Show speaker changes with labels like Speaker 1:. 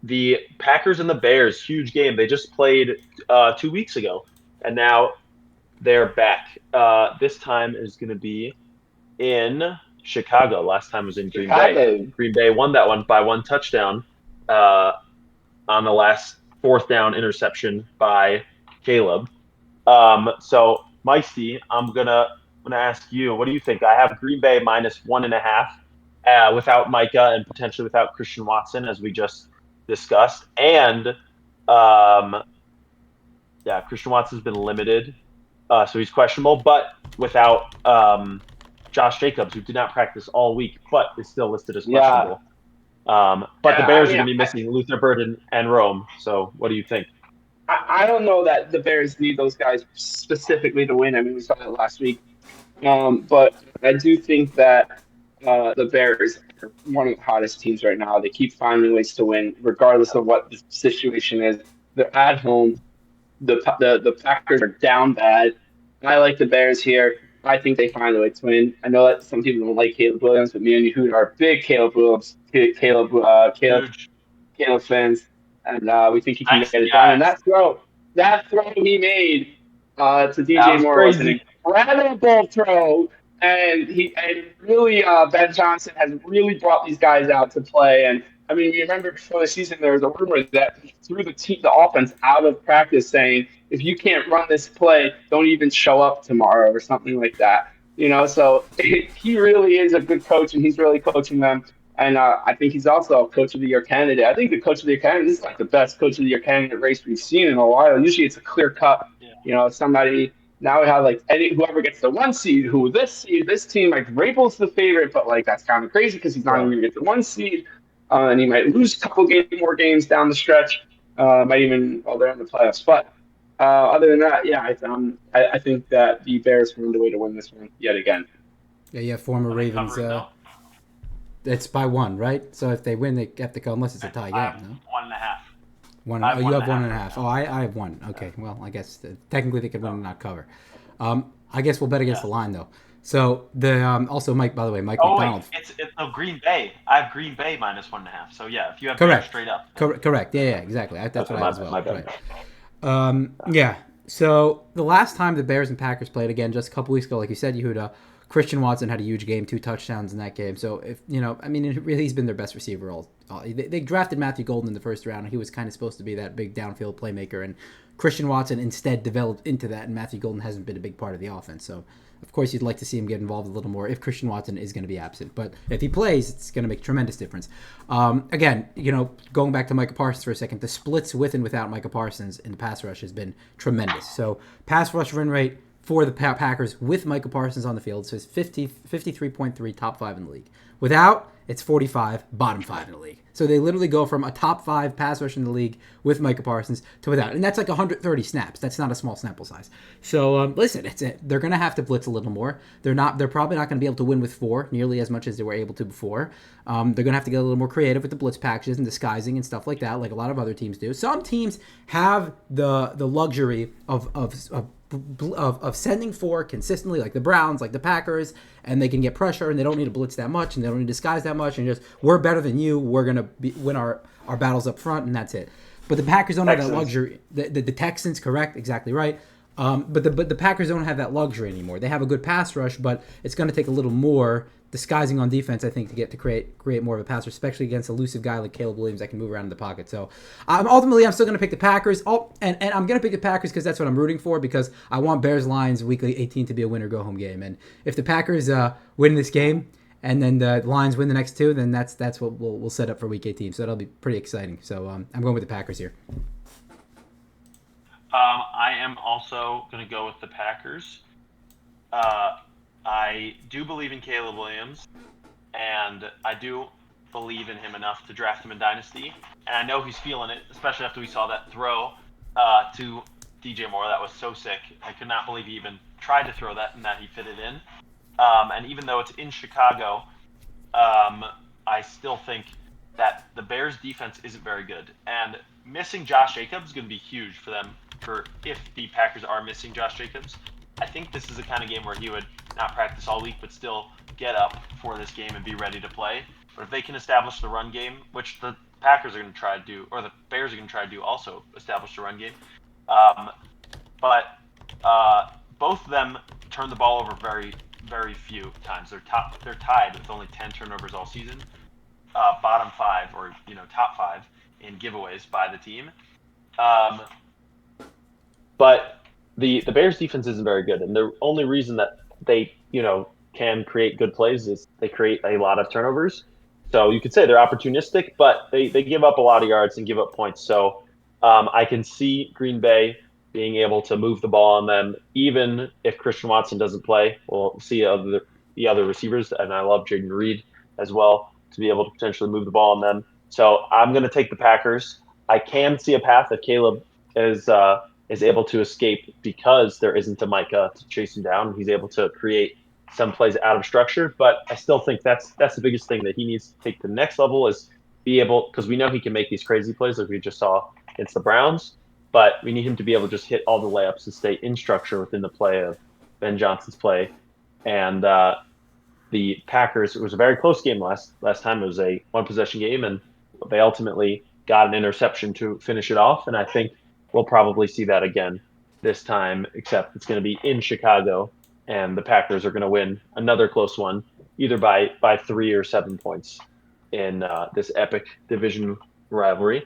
Speaker 1: the Packers and the Bears, huge game. They just played 2 weeks ago, and now they're back. This time is going to be in Chicago. Last time was in Green Bay.
Speaker 2: Chicago.
Speaker 1: Green Bay won that one by one touchdown uh, on the last fourth down interception by Caleb. So Meisty, I'm gonna ask you, what do you think? I have Green Bay -1.5 without Micah and potentially without Christian Watson, as we just discussed, and um, yeah, Christian Watson's been limited, so he's questionable, but without Josh Jacobs, who did not practice all week, but is still listed as
Speaker 2: Yeah.
Speaker 1: questionable. But the
Speaker 2: Yeah, I
Speaker 1: Bears are
Speaker 2: mean,
Speaker 1: going to be missing Luther Burden and Rome. So what do you think?
Speaker 2: I don't know that the Bears need those guys specifically to win. I mean, we saw that last week. But I do think that the Bears are one of the hottest teams right now. They keep finding ways to win, regardless of what the situation is. They're at home. The Packers are down bad. I like the Bears here. I think they find a way to win. I know that some people don't like Caleb Williams, but me and Yehuda are big Caleb Williams,
Speaker 1: Huge.
Speaker 2: Caleb fans, and we think he can get
Speaker 1: Thanks,
Speaker 2: it done. And
Speaker 1: guys.
Speaker 2: that throw he made to
Speaker 1: That
Speaker 2: DJ
Speaker 1: was
Speaker 2: Moore was an
Speaker 1: crazy.
Speaker 2: incredible throw, and really Ben Johnson has really brought these guys out to play. And I mean, you remember before the season, there was a rumor that he threw the offense out of practice, saying, "If you can't run this play, don't even show up tomorrow," or something like that. So he really is a good coach, and he's really coaching them. And I think he's also a coach of the year candidate. I think the coach of the year candidate is like the best coach of the year candidate race we've seen in a while. Usually it's a clear cut,
Speaker 1: Yeah.
Speaker 2: somebody. Now we have like whoever gets the one seed, this team, like Vrabel's the favorite, but like that's kind of crazy because he's not even
Speaker 1: Right.
Speaker 2: going to get the one seed. And he might lose a couple more games down the stretch. Might even, well, they're in the playoffs. But other than that, yeah, I think that the Bears found a way to win this one yet again.
Speaker 3: Yeah, former
Speaker 1: Are they
Speaker 3: Ravens.
Speaker 1: covering though?
Speaker 3: It's by one, right? So if they win, they have to go unless it's a tie
Speaker 1: I
Speaker 3: game.
Speaker 1: have
Speaker 3: No,
Speaker 1: 1.5.
Speaker 3: one.
Speaker 1: I
Speaker 3: Oh,
Speaker 1: have
Speaker 3: you
Speaker 1: one and
Speaker 3: have
Speaker 1: a
Speaker 3: one
Speaker 1: half
Speaker 3: and a
Speaker 1: right
Speaker 3: half.
Speaker 1: now.
Speaker 3: Oh, I have one. Okay, well, I guess technically they could win and not cover. I guess we'll bet against
Speaker 1: Yeah.
Speaker 3: the line though. So the also Mike. By the way, Mike
Speaker 1: Oh wait,
Speaker 3: McDonald.
Speaker 1: it's no Green Bay. I have Green Bay -1.5. So yeah, if you have Bears
Speaker 3: Correct.
Speaker 1: straight up, then
Speaker 3: Correct. Yeah, exactly. That's
Speaker 1: okay,
Speaker 3: what I have
Speaker 1: my
Speaker 3: as
Speaker 1: bad,
Speaker 3: well.
Speaker 1: my bad.
Speaker 3: Right. Yeah. So the last time the Bears and Packers played again, just a couple weeks ago, like you said, Yehuda, Christian Watson had a huge game, 2 touchdowns in that game. So if I mean, really, he's been their best receiver they drafted Matthew Golden in the first round. He was kind of supposed to be that big downfield playmaker, and Christian Watson instead developed into that, and Matthew Golden hasn't been a big part of the offense. So of course, you'd like to see him get involved a little more if Christian Watson is going to be absent. But if he plays, it's going to make a tremendous difference. Again, going back to Micah Parsons for a second, the splits with and without Micah Parsons in the pass rush has been tremendous. So pass rush win rate for the Packers with Micah Parsons on the field, so it's 53.3, top 5 in the league. Without, it's 45, bottom 5 in the league. So they literally go from a top 5 pass rush in the league with Micah Parsons to without. And that's like 130 snaps. That's not a small sample size. So listen, they're going to have to blitz a little more. They're probably not going to be able to win with 4 nearly as much as they were able to before. They're going to have to get a little more creative with the blitz packages and disguising and stuff like that, like a lot of other teams do. Some teams have the luxury of sending 4 consistently, like the Browns, like the Packers, and they can get pressure and they don't need to blitz that much and they don't need to disguise that much and just, we're better than you, we're going to win our battles up front, and that's it. But the Packers don't have that
Speaker 1: Texans.
Speaker 3: luxury. The Texans, correct, exactly right. But the Packers don't have that luxury anymore. They have a good pass rush, but it's going to take a little more disguising on defense, I think, to get to create more of a pass rush, especially against an elusive guy like Caleb Williams that can move around in the pocket. So ultimately, I'm still going to pick the Packers. And I'm going to pick the Packers because that's what I'm rooting for, because I want Bears Lions weekly 18 to be a win or go home game. And if the Packers win this game and then the Lions win the next 2, then that's what we'll set up for week 18. So that'll be pretty exciting. So I'm going with the Packers here.
Speaker 1: I am also going to go with the Packers. I do believe in Caleb Williams, and I do believe in him enough to draft him in Dynasty. And I know he's feeling it, especially after we saw that throw to DJ Moore. That was so sick. I could not believe he even tried to throw that and that he fit it in. And even though it's in Chicago, I still think that the Bears' defense isn't very good. And missing Josh Jacobs is going to be huge for them. For if the Packers are missing Josh Jacobs, I think this is the kind of game where he would not practice all week, but still get up for this game and be ready to play. But if they can establish the run game, which the Packers are going to try to do, or the Bears are going to try to do, also establish the run game. But both of them turn the ball over very, very few times. They're tied with only 10 turnovers all season, bottom 5 or top 5 in giveaways by the team. But the Bears defense isn't very good, and the only reason that they can create good plays is they create a lot of turnovers. So you could say they're opportunistic, but they give up a lot of yards and give up points. So I can see Green Bay being able to move the ball on them, even if Christian Watson doesn't play. We'll see the other receivers, and I love Jaden Reed as well to be able to potentially move the ball on them. So I'm going to take the Packers. I can see a path that Caleb is able to escape because there isn't a Micah to chase him down. He's able to create some plays out of structure, but I still think that's the biggest thing that he needs to take to the next level is be able, because we know he can make these crazy plays like we just saw against the Browns, but we need him to be able to just hit all the layups and stay in structure within the play of Ben Johnson's play. And the Packers, it was a very close game last time. It was a one possession game, and they ultimately got an interception to finish it off. And I think we'll probably see that again this time, except it's going to be in Chicago, and the Packers are going to win another close one, either by 3 or 7 points in this epic division rivalry.